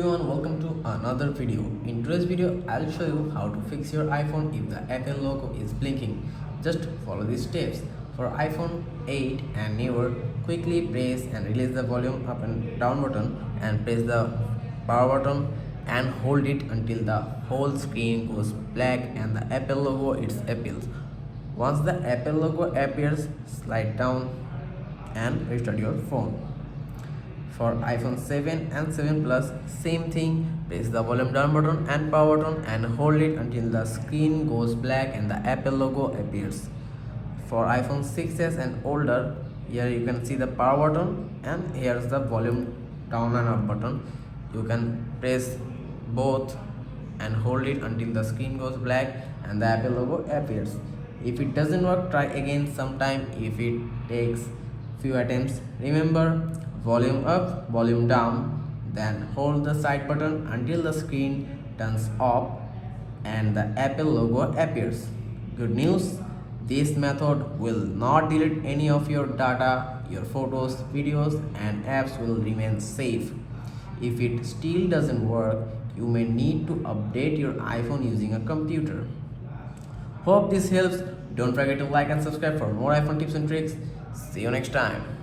Everyone, welcome to another video. In today's video, I'll show you how to fix your iPhone if the Apple logo is blinking. Just follow these steps. For iPhone 8 and newer, quickly press and release the volume up and down button and press the power button and hold it until the whole screen goes black and the Apple logo appears. Once the Apple logo appears, slide down and restart your phone. For iPhone 7 and 7 Plus, same thing. Press the volume down button and power button and hold it until the screen goes black and the Apple logo appears. For iPhone 6s and older, here you can see the power button and here's the volume down and up button. You can press both and hold it until the screen goes black and the Apple logo appears. If it doesn't work, try again sometime. If it takes few attempts, remember volume up, volume down, then hold the side button until the screen turns off and the Apple logo appears. Good news, this method will not delete any of your data, your photos, videos and apps will remain safe. If it still doesn't work, you may need to update your iPhone using a computer. Hope this helps. Don't forget to like and subscribe for more iPhone tips and tricks. See you next time.